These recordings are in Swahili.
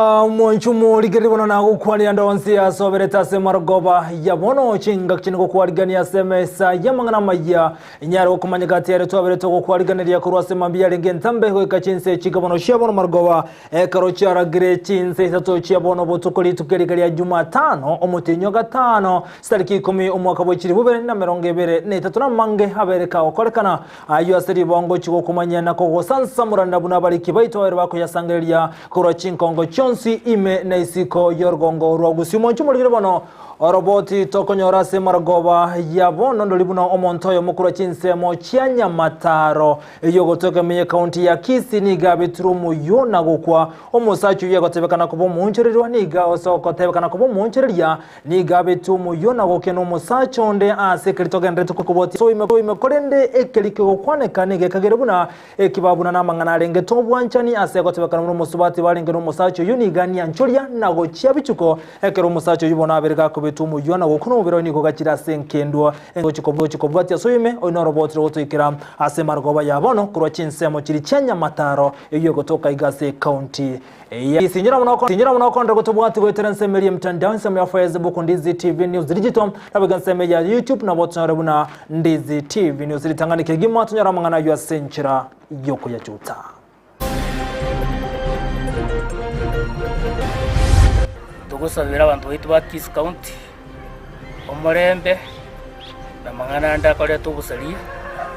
Mwanchumu ligeribono na gukwani ndonsi asobereta se margoba yabono chinga kingo kwarigania semesa yamangana Amayia inyaro kumanyagati yare twabereto gukwarigania kurwase mambia lengentambe hoika Chinsa chigabono shabono margoba karochara gre Chinsa Isato chiabono botukoli tukerigaria Jumatano omutinyo gatano stariki 10 umwaka bw'ikiri bubere na 2023 na mange habereka okorekana ayo aseri bongo chigo kumanyana ko gosansa muranda buna bariki baito bari bakoyasangeria kurwa chinkongo Chonsi ime na isiko yorgongo rwa Gusii mwanchumu ligeribono oroboti tokonyora se margoba yabono ndolibuno omontoyo mukuru Chinsa mo chianya mataro yogotoka menye county ya Kisii niga betrumu yona gukwa omusachu yagotebekana kubo munchererwa niga osokotebekana kubo munchereria niga betumu yona gokeno omusachu onde asekeritogendreto kukuboti so imekorende ekelike gokwaneka nige kagerebuna ekibabuna namangana renge tobwanchani asegotebekana mu musubati barenge no musachu yunigania nchoria nago chiabichuko ekero omusachu yubona abereka tumu yona gokuno bero niko gakira senkendwa ngo chikobwati asoyime ono robot roto ikira ase margoba yabono kurwa Chinsa mo chiri chanya mataro iyo gotoka igase county ya sinyira muno kontra gotobwati weteranse meri mtandao nsema ya Facebook Ndizi TV News Digital nabeganseme ya YouTube na botna rebuna Ndizi TV News litanganike gima tunyara mangana yu asenchira yoko ya chuta tugusabira abantu bitu ba Kisii County omurembe na mangana ndakore tugusalia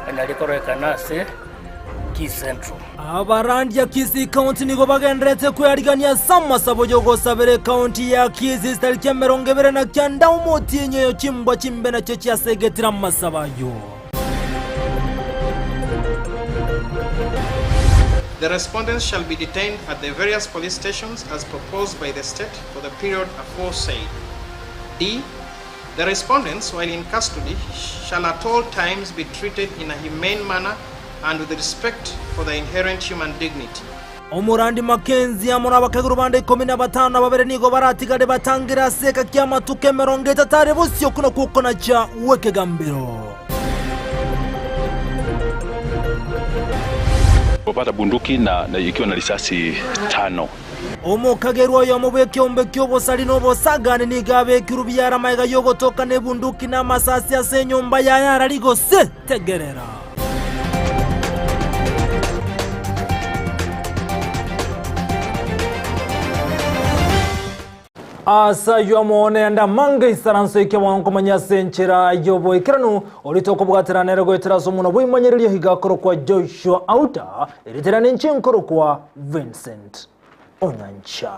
analikoreka se Kisii Central abarandi ya Kisii County nigo bagendrete kuyarigania sama sabo jogo sabere county ya Kisii stariki 20 umutinyo yo chimbo chimbe na cyo cyasegetira masabayo. The respondents shall be detained at the various police stations as proposed by the state for the period aforesaid. D. The respondents, while in custody, shall at all times be treated in a humane manner and with respect for the inherent human dignity. Omurandi Makenzi amona bakaguru bande 15 babere nigo baratigade batangira seka kyama tukemerongeta tare busyo kuno kukona cha weke gambiro. Kupata bunduki na ikiwa na risasi 5. Omukagerwa yo mubeke ombekyo bosali no bosagane nigabe kirubyara maiga yogo toka ne bunduki na masasi asenyomba ya yara ligo se tegerera. Asa yuamone anda manga isaranso ike wankomanya senchera yobo ikiranu olitoko bwateranere gweterazo muno bwimanyereryo higakoro kwa Joshua Auta iriterane nchinkoro kwa Vincent Onyancha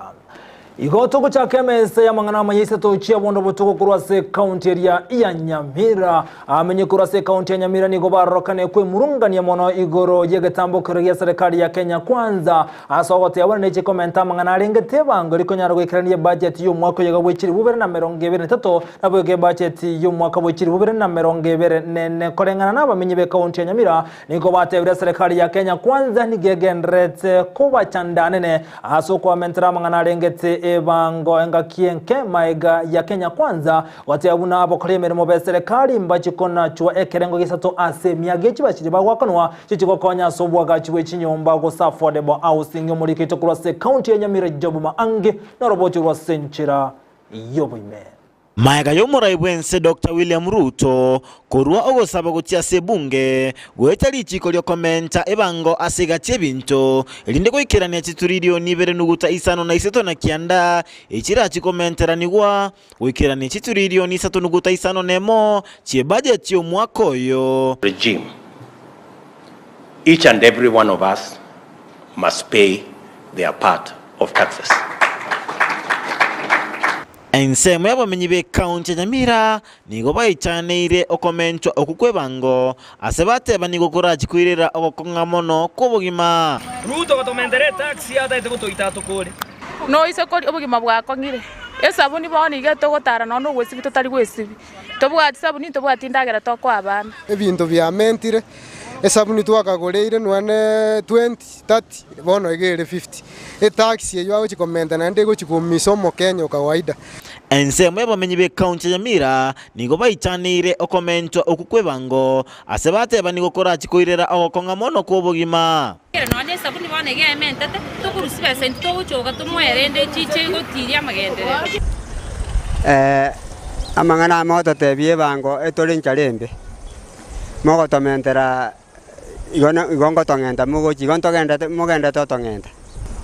igotogo cha kemese ya mangana Amayia tochia bondo botoko kurwase county area ya Nyamira amenye kurwase county ya Nyamira nigo barokane kwe murungani ya mono igoro yegetambo kuregia serikali ya Kenya kwanza asogote yabona neche komenta mangana rengete ngo liko nyarwo ikiraniye budget yo mwaka yega bwekiri bubere na 2023 nabwege budget yo mwaka bwekiri bubere na 2024 korengana nabamenye be county ya Nyamira nigo batebira serikali ya Kenya kwanza nigegendrete kuba chandanene aso komenta mangana rengete ebango enga kienke maiga ya Kenya kwanza wateyabuna abokoremere mu beserikali mbachikona chwa ekerengo gisato ase miagechi bachiri bagwakanwa chichiko konya sobwa gachiwe chinyomba go affordable housing muri kito kurwase county ya Nyamira job maange na roboti rwa senchira yoboime Maiga yomurai bwense Dr. William Ruto kurwa ogosaba gutia sebunge gwetali chiko lyo komenta ebango asigatie binto elinde koikirania chituririo nibere nuguta isano na iseto na kianda echira chikomentera nigwa goikirania chituririo ni isato nuguta isano nemo chie budget yo mwako yo regime. Each and every one of us must pay their part of taxes. Ensemo yabamenyi be county ya Nyamira nigo bayichaneire okomento okukwebango asebate banigo koraji kwirira okokonga mono kubugima Ruto gotomendere taxi ata ite itatu kore no ise kori obugima bwako ngire esabuni boni geto gotara no gwesibi totari gwesibi tobwati sabuni tobwati ndagera toko abana ebintu byamentire esabuni twakagoreire nwane 20 30 bono igere 50 taxi yo ago chikomenta na ndego chikumiso mo Kenya kawaida ensemo y'abamenyi be county ya Nyamira nigo baitanire okomentwa okukwebango ase bateba nigo kora chikoirera ogokonga mono kw'obogima. None sabuni bone gementa tukurusi bese ntoguchoka tumwerende chiche gotiria magendere. Amangana moto tebie bango etole nchalembe. Mogo tomentera igongo tongenda mugo mugenda totongenda.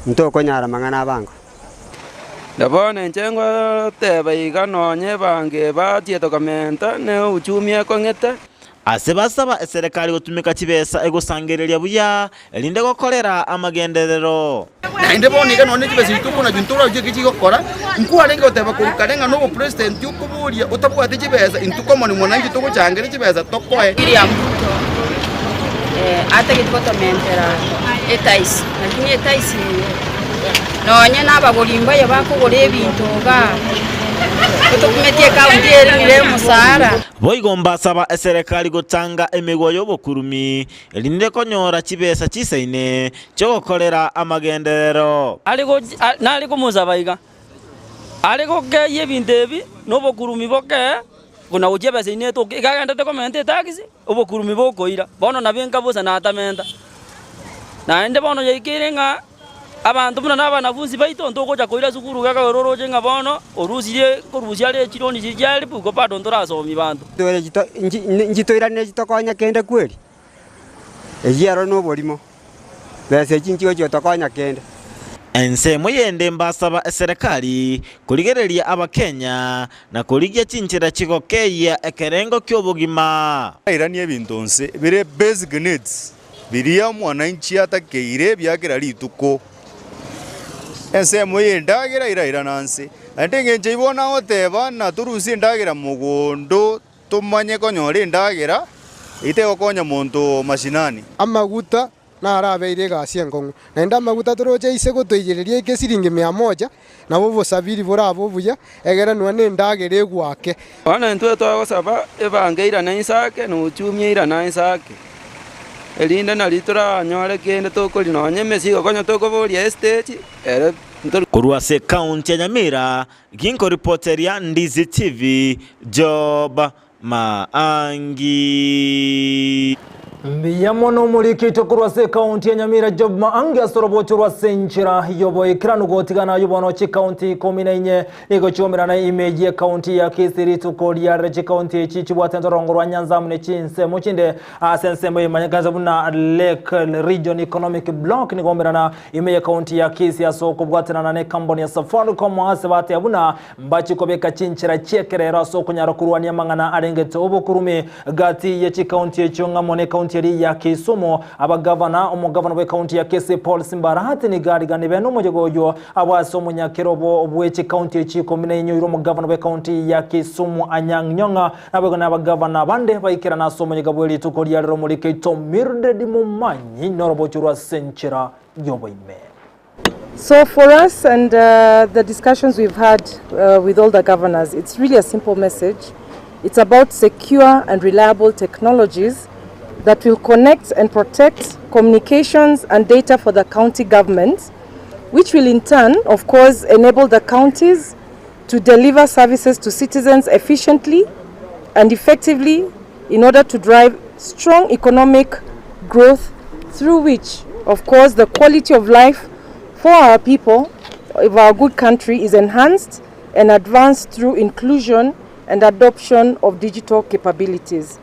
Ntoko nyara mangana bango. Ndabone njengo teba iganonye bange batieto kamenta ne uchumi kongete. Ase basaba eserikali gutumika chibesa egosangereria buya elinde gokorera amagenderero. Nainde boniga none chibesa ituko na bintura uje kichigokora nkuwa lenge oteba kurukarenga no president yukuburia utabwate chibesa intuko moni mwanangi tuko changere chibesa tokoe William ate kitoko mentera etais lakini etais nonye nabagolimba yabakugora ebintu ga tukumetie kaunti eri musara boigomba saba eserikali gutanga emigwa y'obukurumi elinde konyora chibesa chisaine cyo gukorera amagenderero nali kumuzabaiga aliko geye ebintu ebi n'obukurumi boke kuna ujebesa ineto igagenda tekomente taxi obukurumi bokoira bono nabenga bosa natamenda naende bono yikirenga abantu muna n'abanafunzi baito ntokoja koira sukuru gaga ororoje nga bono orusirie korusia le chironi chijali buko pado ntorasomi bantu twere njitoira ne chitokonya kende kweli ejiaro no bolimo bese chinchigo chitokonya kende ensemo yende mbasaba eserikali kuligereria abakenya na kuligia chinchira chigokeya ekerengo ky'obugima irani ebintu nse bire basic needs biria mwananchi atakeire byagera lituko ensemo yendagira ira nansi andenge nje ibona oteba na turusi ndagira mugondo tumanye konyore ndagira ite okonya muntu mashinani amaguta narabeire gasi engongo naenda amaguta turoje ise gotoigereria ikesiringi 100 na bobo sabiri borabo buya egera nwane ndagere egwake wana ntwe twagosaba ebangeira na isake no uchumye ira na isake elinde na litura nyore kende tokoli nonye mesigo konyo tokoboria estate ere kurwa se county ya Nyamira ginko reporter ya Ndizi TV Job Maangi Mbiyamono mulikito kurwa se county ya Nyamira Job Maangi asorobochurwa senchira yobo ikranu gotigana yobono chi county 14 niko chomera na image ya county ya Kisii tukolia rechi county chichi bwatendorongorwa Nyanza mune Chinsa muchinde asensembo imanyagaza buna Lake Region Economic Block niko mera na image ya county ya Kisii asoko bwatena na company ya Safaricom asebate abuna mbachi kobeka chinchira chekerera asoko nyara kurwania mangana arengeto obukurume gati ya chi county chonga mone county ya Kisumu abagavana omugavana we county ya Kisii Paul Simbarahati ni gari gane beno mojogojo abaso munyakirobo obwechi county chikomine nyiro omugavana we county ya Kisumu Anyanyonga nabagana abagavana bande bayikira naso munyagabweli tukolia rero muri keto mirde dimumanyi norobochurwa senchira yoboime. So for us and the discussions we've had with all the governors, it's really a simple message. It's about secure and reliable technologies that will connect and protect communications and data for the county government, which will in turn, of course, enable the counties to deliver services to citizens efficiently and effectively in order to drive strong economic growth through which, of course, the quality of life for our people of our good country is enhanced and advanced through inclusion and adoption of digital capabilities.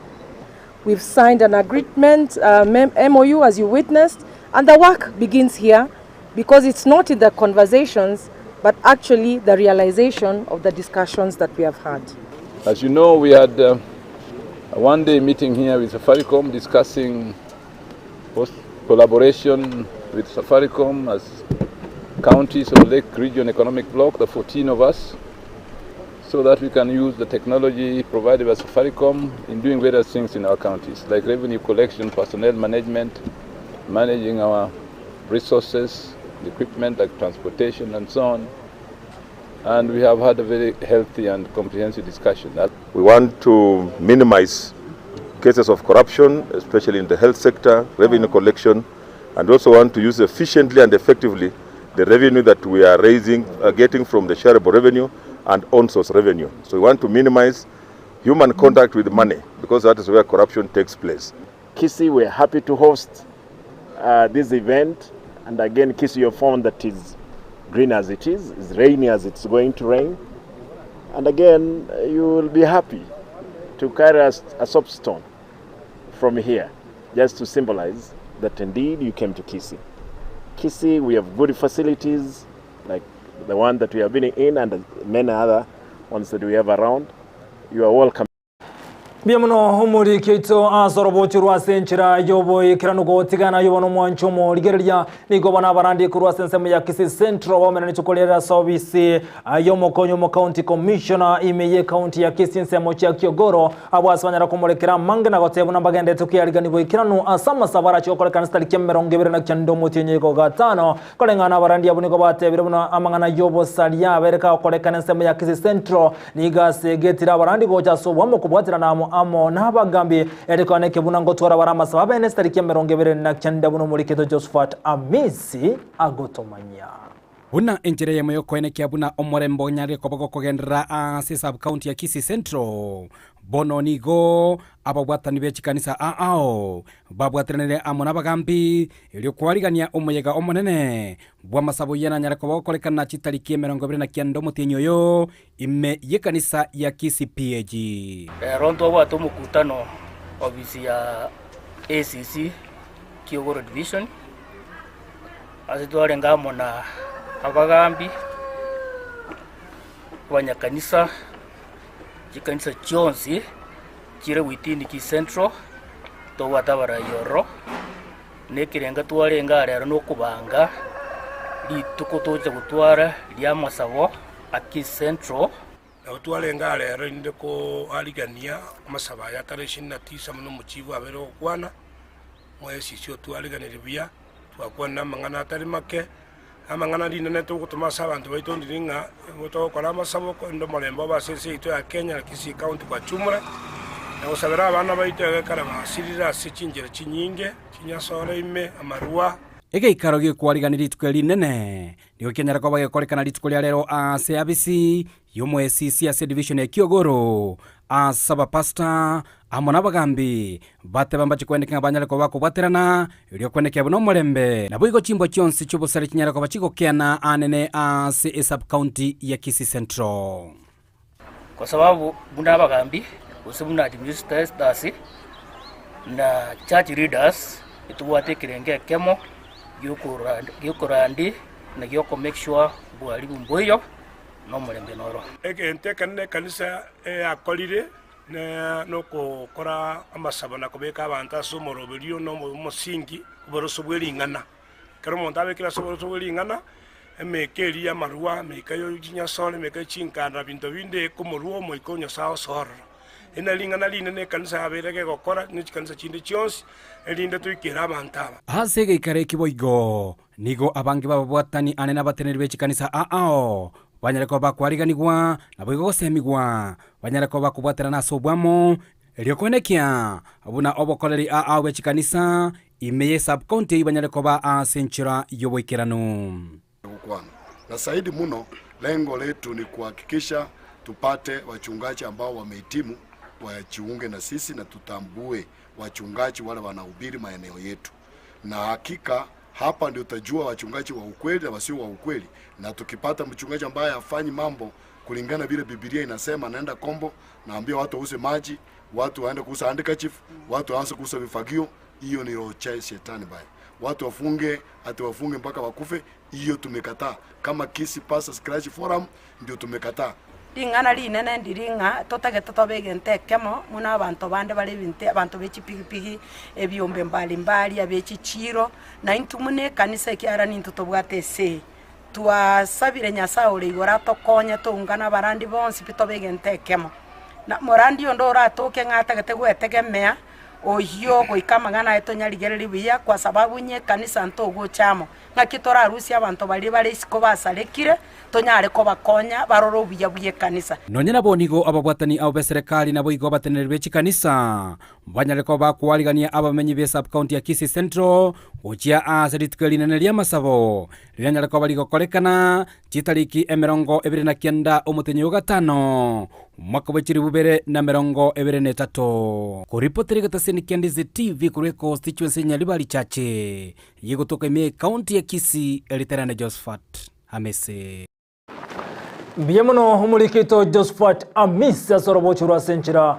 We've signed an agreement, MOU, as you witnessed, and the work begins here because it's not in the conversations, but actually the realization of the discussions that we have had. As you know, we had a one-day meeting here with Safaricom discussing collaboration with Safaricom as counties of Lake Region Economic Block, the 14 of us, so that we can use the technology provided by Safaricom in doing various things in our counties, like revenue collection, personnel management, managing our resources, equipment like transportation and so on. And we have had a very healthy and comprehensive discussion. We want to minimize cases of corruption, especially in the health sector, revenue collection, and also want to use efficiently and effectively the revenue that we are getting from the shareable revenue, and on-source revenue. So we want to minimize human contact with money because that is where corruption takes place. Kisii, we're happy to host this event, and again Kisii, you found that is green as it is rainy as it's going to rain, and again you will be happy to carry a soapstone from here just to symbolize that indeed you came to Kisii. Kisii, we have good facilities like the one that we have been in and many other ones that we have around. You are welcome. Biamuno umuri kito asorobochi rwasenchira yoboye kiranugo tigana yobono mwanchomo ligereria nigo bana barandi kurwa sensemo ya Kisii Central wamena nichukolera service yomo konyomo county commissioner imeye county ya Kisii nsemo cha Kyogoro abwasanyara kumulekera mange na gotebu nambagende tukiyarigani boy kiranu asama sabara chokoleka nstali kemmerongebere na kyandomo tinyego gatano kolengana barandi abuniko batebire buna amangana yobo salia bereka okoleka nsemo ya Kisii Central nigase getira barandi gocha so wamo kubwatira na amo nabagambi erekane kebuna ngotwara barama sababe nestariki emerongebere na kyanda buno muliketo Josephat Amisi agotomanya Una enjere ya moyo kwene kia buna omorembo nyari koboko kogendera sub county ya Kisii Central bono nigo ababwata nibechi kanisa babwatanire amona bagambi ilio kwarigania omuyega omonene bwa masabo yana nyara koboko kolekana chitariki emerongebere na kyando mutinyoyo ime yekanisa ya Kisii PAG rondo watu mukutano ofisi ya ACC Kyogoro Division azitware ngamo na abagambi banyakanisa chikanisa chonsi chire witini Kisii Central to watabara yoro nekirenga twarenga rero no kubanga lituko toje gutwara lya masabo a Kisii Central twarenga rero ndiko aligania masaba ya 29 muno muchivu abero kwana mwezi sio twaliganira bia twakwana mangana atari make amangana dinene to gutuma sabantu baito ndiringa goto kora masabo ndo molembo basese ito ya Kenya na Kisii County kwa chumura na usabira abana baito yakara basirira sichinjira chinyinge chinyasore ime amarua ege ikarogi kwariganira itukeli nene niyo kenyara kwa bagekorekana litukoli rero abisi yomwe CC division ya Kyogoro asaba pasta amona bagambi bateba chikwendeka banyale ko bako baterana ilio kwendeka buno molembe na bwigo chimbo chonsi chobosare kinyara ko bachiko kiana anene sub county ya Kisii Central kwa sababu buna bagambi usibuna administrators na church leaders ituwate kirenge kemo yokurandi na yoko make sure bwali bumboyo no molembe noro ente kanne kanisa akolire na noko kora amasaba na kubeka abantu asomoroberio no musingi boroso bwelingana kero montabe kila soboroso bwelingana emekeri ya marua mekayo chinyasole mekachinkanra binto binde komoruo moikonyo sao sor ina lingana linene kanisa abereke gokora ni kanisa chinde chionsi elinde tuikira abantaba hasege ikare kiboigo nigo abangi babwatani anena bateneri bechikanisa banyareko bakwariganigwa na bwigo semigwa banyareko bakubwatera na sobwamo eliokonekia abuna obokoleri bechikanisa imeye sub county banyareko ba senchira yoboikerano na zaidi muno lengo letu ni kuhakikisha tupate wachungaji ambao wamehitimu wajiunge na sisi na tutambue wachungaji wale wanahubiri maeneo yetu na hakika hapa ndio utajua wachungaji wa ukweli na wasio wa ukweli na tukipata mchungaji ambaye hafanyi mambo kulingana vile Biblia inasema anaenda kombo naambia watu wause maji watu waende kuuza handkerchief watu waanze kuuza vifagio hiyo ni roho ya shetani baya watu wafunge mpaka wakufe hiyo tumekataa kama Kisii Pastors Crash Forum ndio tumekataa lingana linene ndiringa totage totobegente kemo muna abantu bande bali binte abantu bechi pigipigi ebyombe mbali abechi chiro na intumune kanisa kiara nintu tobwate se twasabire Nyasaye uri igora tokonya tungana barandi bonsi pitobegente kemo na morandi ondo ratoke ngata getegemea ohiyo goikamagana eto nyarigereri biya kwa sababu nye kanisa ntogo chamo ng'aki torarusia abanto bari isiko basarekire tonyare kobakonya barora obuya bwa ekanisa nonya nabo nigo ababwatani abo beserikali nabo igo bateneri bechi kanisa banyare ko bakwarigania abamenyi be sub county ya Kisii Central gochia ase rituko rinene ria masabo riranyare ko barigokorekana chitariki 29 omutenyi wa gatano mwaka wa 2023 kuripoteri gataseni kia Ndizi TV kuri constituency Nyaribari chache yigotoka ime county ya Kisii eliterane Josephat Amese Biyemono humurikito Josephat Amese asorobochura senchira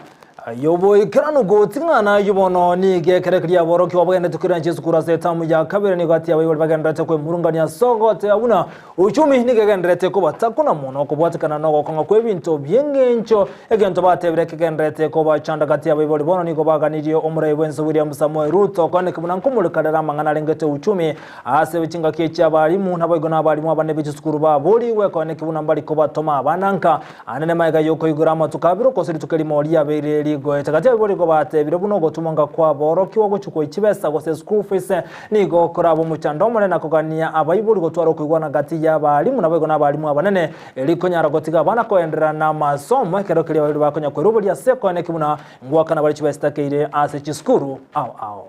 yobo ikrano gotingana yubono ni gekerekria boroki wabagenda tukira Jesu kurase tamu ya kabere ni gati yawe bagenda tekwe murungania sogote abuna uchumi ni gegenda teko batakuna muno kubwatikana no konga kwebinto byengencho egento batebere gegenda teko bachanda gati yawe bono ni gobaganirio omure wenso William Samuel Ruto kone kubuna nkumulukadara mangana lengete uchumi ase bichinga kechi abalimu nabo igona abalimu abane bichukuru baburi we kone kubuna mbali ko batoma abananka anene maiga yoko igurama tukabiro kosiri tukelimo lia bere goetakati bori go batebire buno gotumonga kwa boroki wo guchukwa ikibesa gose school fees nigo korabo muchandomore nakogania abayiburi gotwaro kwigwana gati y'abalimu nabo igona abalimu abanene eliko nyara gotiga bana koendera na masomo kero kiri bari bakonya kwerubo lya seko ne kibuna ngwakana bari kibesa keire ase chiskuru ao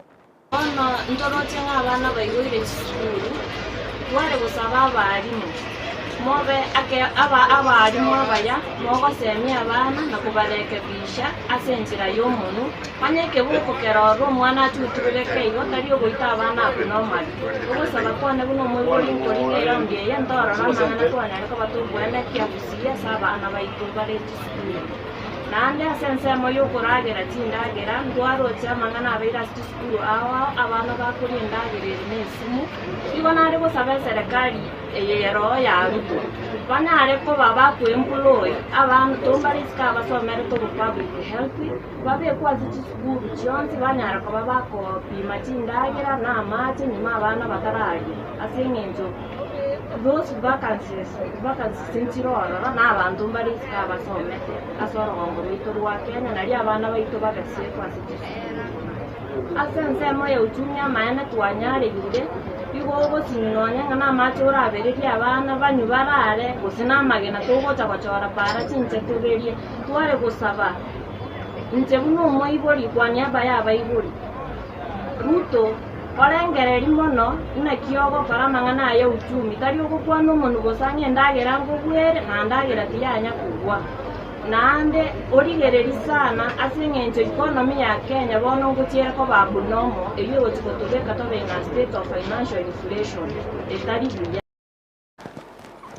ono ndoroche ng'abana bayigwire chiskuru wale gusaba abalimu mobe ake abalimu abaya mogosemia abana na kubarekebisha ase enchira y'omuntu manyeke bukokera omwana atutureke igo tari ogoita abana abnormal ogosaba kwane buno omwibori nkoringera mbiye ndoro namang'ana twanyare ko batubwene kia Gusii ase abana baitu bare chiskuru nande ase ensemo y'okoragera chindagera ndwaroche amang'ana abeire ase chiskuru aho abana bakori endagera eri na esimu igo nare gosaba eserikali eyero ya Ruto banyare ko bakwemploy abantu barisika abasomere to public health babe kwazi chiskuru chionsi banyare ko bakopima chindagera na amache nyuma abana batarari ase ng'encho those vacancies sinchirorora na abantu barisika abasomete asorongo rwito rwa Kenya nari abana baito bagasekwa ase chiskuru ase ensemo ya uchumi amaene twanyarigire igogo sinonye ngana macho rabererie abana banyu barare gusina magena togocha gochora para chinche tugerie tware gusaba nche buno moibori kwanya baya baibori Ruto orengereri mono ina kiogo para mangana ya uchumi tari ogokwana omuntu gosanye ndagera ngobwere na ndagera tiyanya kugwa nande origereri sana ase ng'encho economy ya Kenya bono ngochiere ko babunomo eyo gochikotobeka tobenga state of financial inflation etari buya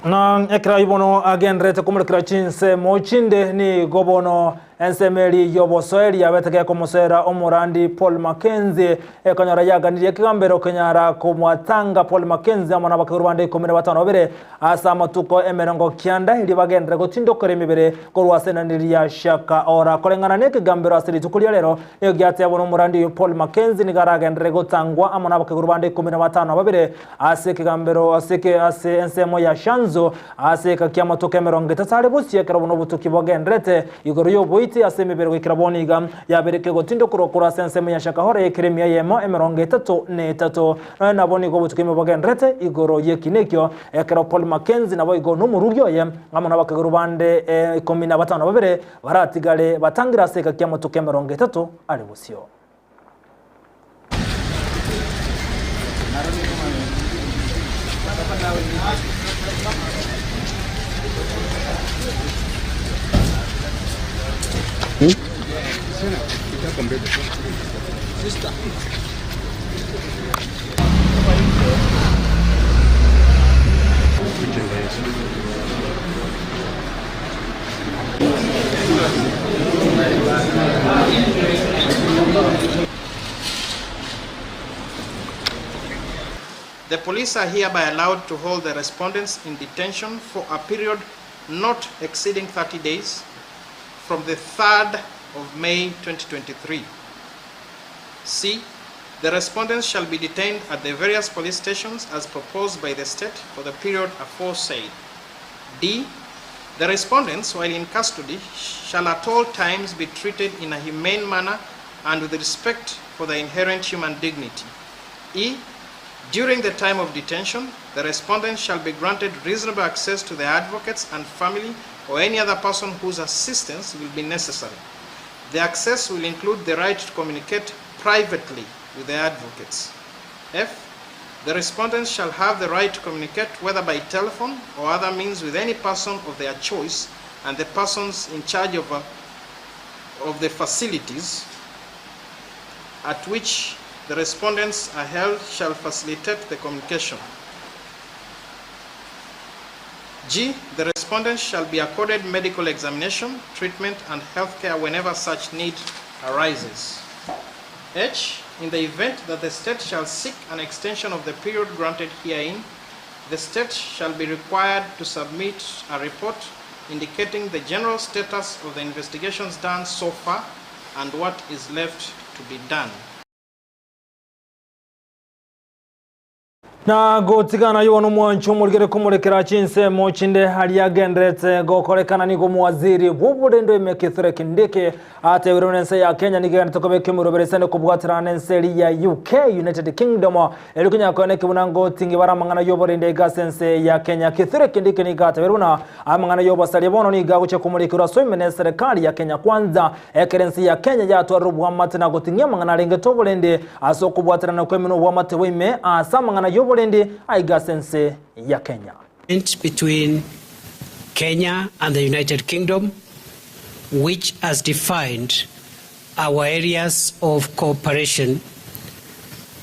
na ekra ibono agenrete kumulekira Chinsa mochinde ni gobono ensemeri yobosoeri yabetege komosera omurandi Paul Mackenzie ekanyara yaganirie kigambero kenyara kumwatanga Paul Mackenzie amana bakirubande 15 bere asa matuko emerongo kianda ili bagendere gotindokore mibere korwasenaniria shaka ora kolengana ne kigambero asiri tukulia lero yogyate abono omurandi Paul Mackenzie ni garagendere gotangwa amana bakirubande 15 bere ase kigambero ase ensemo ya Shanzo ase kakiama to emerongo tatare busie kerabono butuki bogendrete igoro yobo aseme bere kwiraboniga yabereke gotindo kurokura sensemo ya shaka hore kremia yemo emerongo 3 na naboni go butukime bogendrete igoro yekinekyo ekero Paul Mackenzie nabo igo no murugyo ye ngamana bakagurubande 15 babere baratigale batangira seka kiamo to emerongo 3 ari busio The police are hereby allowed to hold the respondents in detention for a period not exceeding 30 days from the 3rd of May 2023. C. The respondents shall be detained at the various police stations as proposed by the state for the period aforesaid. D. The respondents, while in custody, shall at all times be treated in a humane manner and with respect for their inherent human dignity. E. During the time of detention, the respondent shall be granted reasonable access to the advocates and family or any other person whose assistance will be necessary. The access will include the right to communicate privately with the advocates. F. The respondents shall have the right to communicate whether by telephone or other means with any person of their choice, and the persons in charge of the facilities at which the respondents are held shall facilitate the communication. G. The respondents shall be accorded medical examination, treatment, and healthcare whenever such need arises. H. In the event that the state shall seek an extension of the period granted herein, the state shall be required to submit a report indicating the general status of the investigations done so far and what is left to be done. Na gutigana yuno mwancho mulgere kumurekera Chinsa mochinde haliagendrete gokorekana nigo muwaziri bubudendo emekithre kindike ate wironense ya Kenya nigenda tokobeke muroberesane kubwatira nenseri ya UK United Kingdom elikunya koneke bunango tingi baramangana yoborende gasense ya Kenya kithre kindike nigata wiruna amangana yobasali bono niga guche kumurekera soimene serikali ya Kenya kwanza ekerensi ya Kenya ya twarubu amate na gutingia mangana lenge tobolende aso kubwatira na kwemino bwamate wime asamangana yobo sense ya Kenya. Between Kenya and the United Kingdom, which has defined our areas of cooperation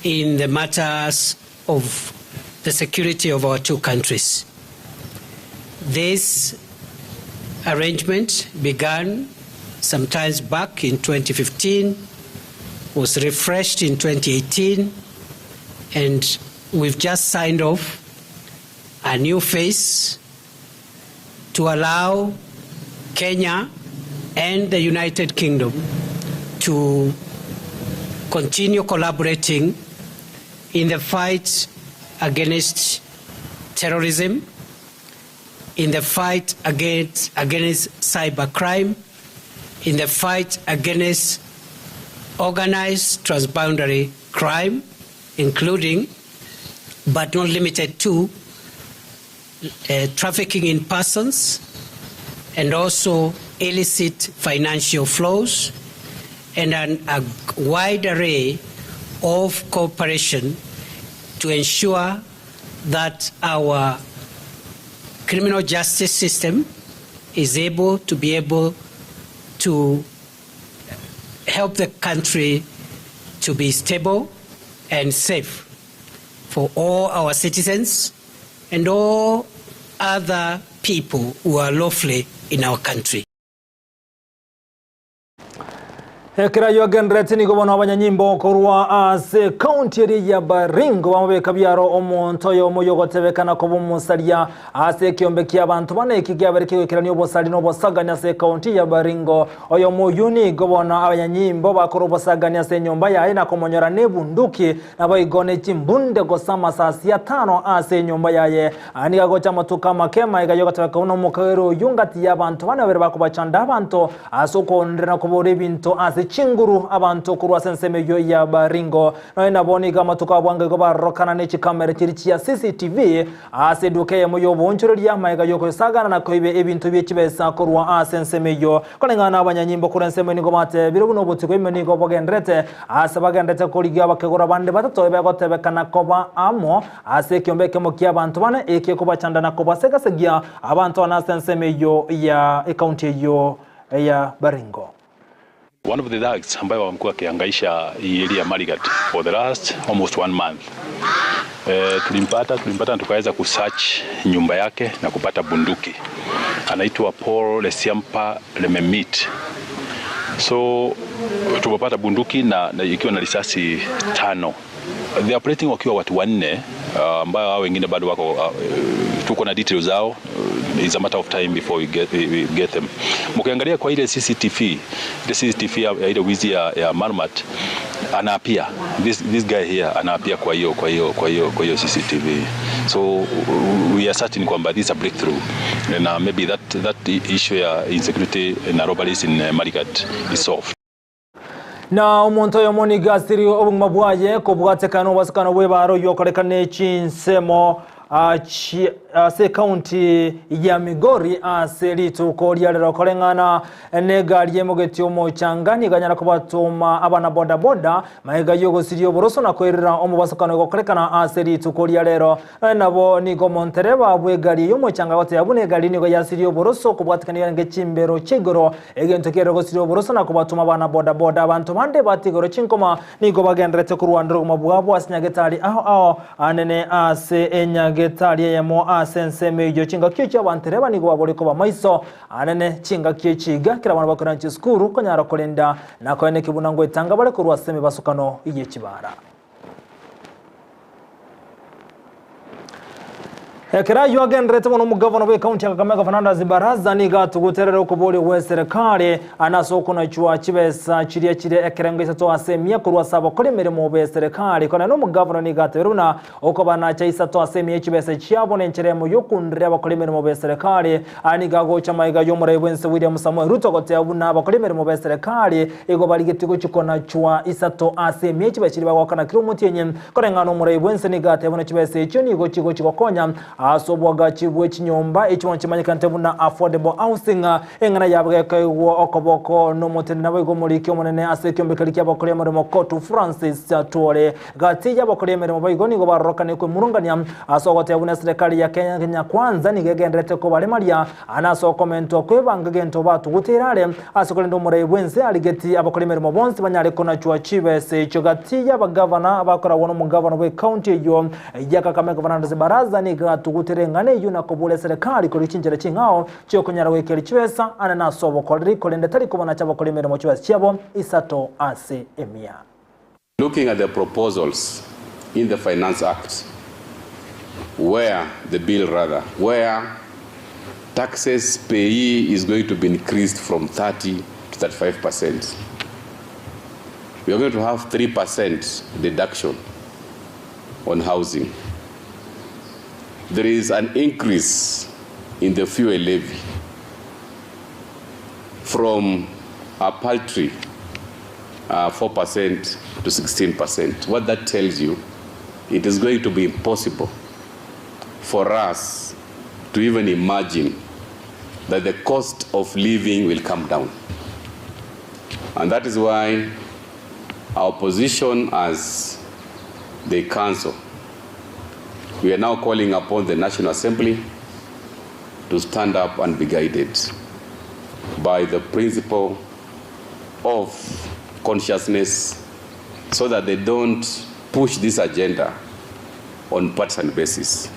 in the matters of the security of our two countries. This arrangement began sometimes back in 2015, was refreshed in 2018, and we've just signed off a new phase to allow Kenya and the United Kingdom to continue collaborating in the fight against terrorism, in the fight against cybercrime, in the fight against organized transboundary crime, including but not limited to trafficking in persons, and also illicit financial flows, and a wide array of cooperation to ensure that our criminal justice system is able to help the country to be stable and safe for all our citizens and all other people who are lawfully in our country. Ekira yogendrete nigo bono abanyanyimbo korwa ase county ya Baringo bamubeka byaro omonto yo muyogotebekana ko bumusalia ase kiombekia abantu bane kigabereke kirani obosali no bosaganya ase county ya Baringo oyo muyuni gobona abanyanyimbo bakoro bosaganya ase nyomba yaye na komonyora nebunduki nabayigone chimbunde gosama sasi ya 5 ase nyomba yaye aniga gocha matuka makema igayogotebeka uno mukero yungati y'abantu bane bere bakubachanda abantu asoko ndena kubore binto ase chinguru abantu kurwa sensemeyo ya Baringo no inaboni kama tukabwange goba rokana nechi kamera chirichi ya CCTV aseduke muyo bonchoro ya maiga yoko sagana na koibe ebintu byekibesa kurwa sensemeyo kolengana abanyanyimbo kurenseme ni gomate birubuno butiko imeni go bogendrete asabagendete koliga bakegora bande batato ebagotebekana koba amo asekyombeke mukia abantu bane eke kuba chandana koba segasegia abantu ana sensemeyo ya county yo ya Baringo. One of the thugs ambayo wamekuwa kiangaisha hii area Marigat for the last almost 1 month. Tulimpata na tukaweza kusearch nyumba yake na kupata bunduki. Anaitwa Paul Lesiampa Lememit. So tumepata bunduki na ikiwa na risasi 5. They are operating wakiwa watu 4 ambao hao wengine bado wako tuko na details zao. It's a matter of time before we get them. Mkiangalia kwa ile CCTV ya ile wizi ya Marmat anaapia this guy here anaapia kwa hiyo CCTV. So we are certain kwamba this is a breakthrough, and maybe that issue ya insecurity and robberies in Marigat is solved. Na umuntu yomoni gasiri obuguma bwaye ko bwatekano basakano bwebaro yokorekane Chinsemo se county ya Migori aselitu ko lyalero kolengana negaliye mugeti omochangani ganyara kubatuma abana boda boda maega yogo sirio boroso na kwerera omubasakano gokorekana aselitu ko lyalero nabo nigo Montereba bwegali yomochanga gote yabune gali nigo yasirio boroso kubwatekana ngechimbero chegoro egento kero go sirio boroso na kubatuma abana boda boda abantu bande batigoro chinkoma nigo bagendrete ku Rwanda mabwabo asinyagetali aho anene ase enyagetali yemo senseme yo chinga kyo abantereba nigo baboreko bamaiso anene chinga kyo chiga kira bana bakora nchискuru konyara kolenda nakoene kibunango etanga bare ku Rwaseme basukano iye kibara Ekera yuagendrete mono mugavana we county ya Kakamega Fernandez Baraza niga tuguterera ukubuli we serikali anasoko na chua chibesa chiria ekerenga Isato asemia ku Rwasaba kuri mirimo be serikali kona no mugavana niga teruna okobana cha Isato asemia chibesa chiabone ncheremo yokundire abakuri mirimo be serikali aniga gocha maiga yomura Vincent William Samuel Ruto gote abuna abakuri mirimo be serikali ego baligetigo chikona chua Isato asemia chibesa chiri bagokana kirumuti yenye korenga no muri Vincent niga tebona chibesa echo nigo chikokonya asobwaga chibwe chinyomba echiwon chimanyika ntebuna affordable housing engana yabwe kaiwo okoboko no mutende nabo igomuriki omunene asekyombe kya bakole muri Kotu Francis Atore gati yabakole muri bayigoni go barokane ku murungania asogote yabuna serikali ya Kenya kwanza nigegendrete ko baremaria anaso komento kwebanga gento batu gutirare asokole ndo muri Bwense aligeti abakole muri bonse banyare kona chwa chibese chogati yabagavana bakora wono mugavana we county yo ya Kakamega Fernandez Baraza ni tuguterengane yuna kobule serikali kuri chinjira chingao cyo kunyara wekeri chwesa anana sobo kodri kolende tari kubona chabo kolimere mo chwesa cyabo Isato ase emia. Looking at the proposals in the Finance Act where taxes payee is going to be increased from 30 to 35%. We are going to have 3% deduction on housing. There is an increase in the fuel levy from a paltry 4% to 16%. What that tells you, it is going to be impossible for us to even imagine that the cost of living will come down. And that is why our position as the council, we are now calling upon the National Assembly to stand up and be guided by the principle of consciousness so that they don't push this agenda on partisan basis.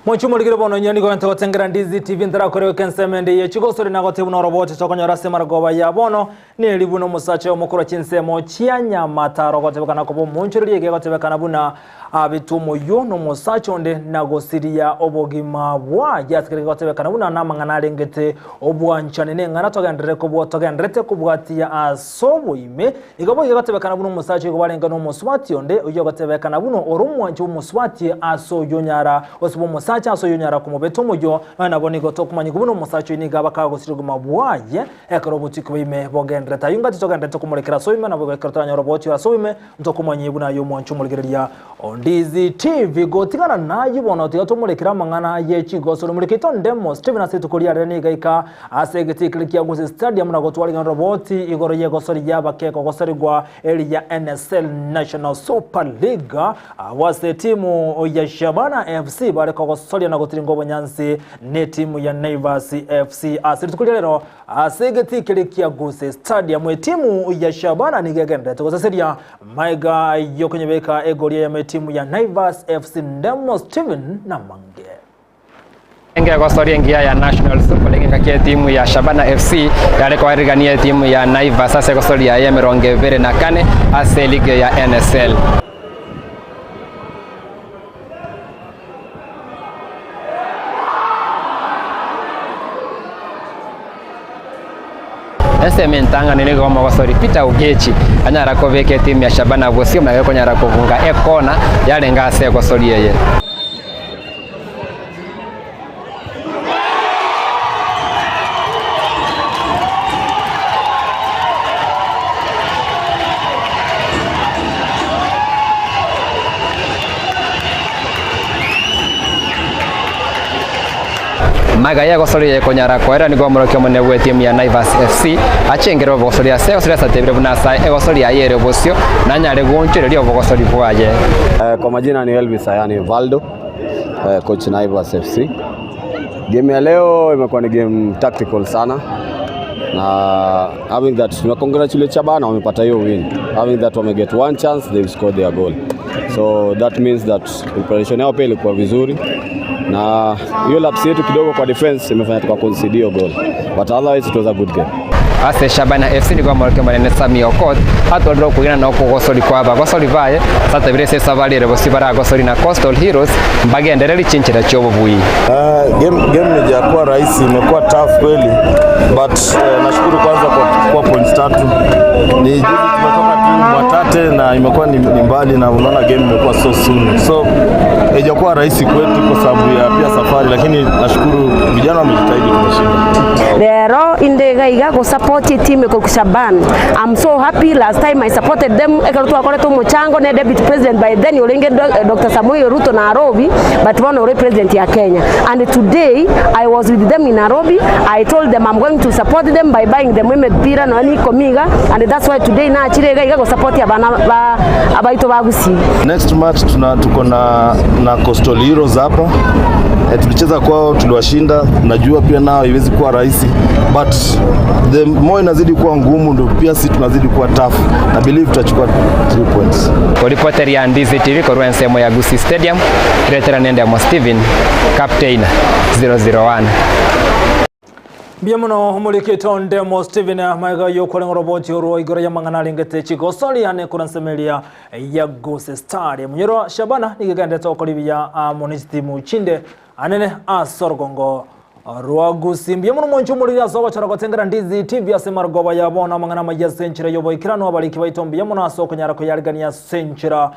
Mwachumoligire bono nyani ko ento tengera Ndizi TV ndara korewe kensemende ye chigosori na gote buno roboti tokonyora sema rogoba ya bono ni libuno musache omukuru Chinsemo chianya mataro gote bakana ko munchiri yege gote bakana buna abitumo yo no musache onde nagosiria obogima bwa yaskire gote bakana buna namangana rengete obwanchane ne ngana togendere ko bwo togendrete ko bwatia asobo ime igobo yege gote bakana buna musache go barenga no muswati onde uyo gote bakana buno orumwanchi muswati aso yonyara osibo musache aso yonyara kumubeto mujo naboni goto kumanyi kubuno musache ni gaba ka gosiruguma bwaye ekorobuti kubime bogendre tayunga titogendre kumulekera soime nabo bekertanya roboti asoime ntokumanyi buna yo mwanchu muligeria Ndizi TV gotigana nayi bono tiyatumulekera mangana ye chigosoro mulekito ndemo Steven Asitu kulia rene gaika asegeti klikia Gusii stadium na gotwali roboti igoro ye gosori yaba keko gosorigwa ya NSL National Super League wase timu ya Shabana FC bare ko gosori na gotiringo bonyansi ne timu ya Naivas FC Asitu kulia rero asegeti klikia Gusii stadium timu ya Shabana nigegende togoseria maiga yokonyebeka egori ya timu ya Naivas FC ndemo Steven na mange Engea kwa story ngia ya National Super League ngakia timu ya Shabana FC yale kwa irigania timu ya Naivas sasa kwa story ya Emeronge vere na kane ase league ya NSL. Mentanga nene goma wasori Peter Ugechi anyara ko veke timu ya Shabana Gusii na yako nyara ko vunga ekona yale ngase ko sori yeye magaya gosori ye konyara kwera ni gomoro kyo mone gwe timu ya Naivas FC achengero gosori ya se satebire bunasa gosori ya yere bosio na nyare gonchire lyo gosori bwaje. Kwa majina ni Elvis Ayani Valdo, coach Naivas FC. Game ya leo imekuwa ni game tactical sana, na having that we congratulate Shabana wamepata hiyo win. Having that wame get one chance, they scored their goal. So that means that preparation yao pia ilikuwa vizuri, na hiyo lapse yetu kidogo kwa defense imefanya tuka concede hiyo goal, but otherwise it was a good game. Ase Shabana FC ni kwa mwalike mwanene Sami Okot hato ndro kugina na gosori kwa ba gosori vaye sata vile sesa vali rebo sibara gosori na Coastal Heroes mbage endeleli chinchira chobo bui. Game ni jakuwa rahisi, imekuwa tough kweli, but nashukuru kwanza kwa points 3. Ni juzi tumetoka tu Mwatate na imekuwa ni mbali, na unaona game imekuwa so soon, so haijakuwa rahisi kwetu kwa sababu ya pia safari, lakini nashukuru vijana wamejitahidi tumeshinda. Lero indegaiga go support team ko Shabana. I'm so happy. Last time I supported them ekarutu akore to muchango ne deputy president by then ulenge Dr. Samuel Ruto na Nairobi, but one already president ya Kenya. And today I was with them in Nairobi. I told them I'm going to support them by buying them mipira na ni komiga, and that's why today na achirega go support abana abaito ba Gusii. Next match tuko na Coastal Heroes hapa. Tulicheza kwao, tuliwashinda. Najua pia nao haiwezi kuwa rahisi, but the more inazidi kuwa ngumu ndio pia sisi tunazidi kuwa tough. Na believe tutachukua 3 points. Kwa reporter ya Ndizi TV kwa Rwensemo ya Gusii Stadium, Retera Nende ya Steven, Captain 001. Biamuno humuliki tonde mo Steven maiga yokole roboti oro igora yamangana lingete chigosoli ane kuransemelia ya Gusii Stadium. Munyoro Shabana nigegande tokolibya monitimu chinde anene asorgongo Rwa Gusii biamuno monchumulira asoba charagotengera Ndizi TV asemargoba yabona mangana majya senchira yoboikirano abaliki baitombi biamuno asokonyara ko yarigania senchira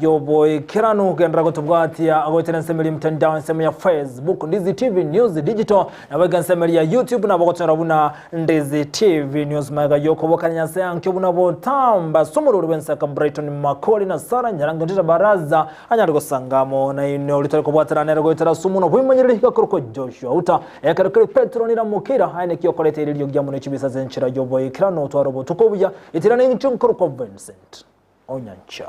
yoboikirano gendra gotubwatia agotene nsemeli mtandao nseme ya Facebook Ndizi TV News Digital na wega nsemeli ya YouTube na bogotera buna Ndizi TV News maga yokobokanya seanke buna botamba somoro bensa ka Brighton Makoli na Sara nyarango ndita baraza anyargo sangamo na ino litariko bwatara nero gotera sumuno bwimanyirira hikakoroko Joshua Auta Yakarikari Petro nira mukira haine kiyokolete ilio gyamuno chibisa zenchira yoboikirano twarobo tukobuya itirana inchunkuru kwa Vincent Onyancha.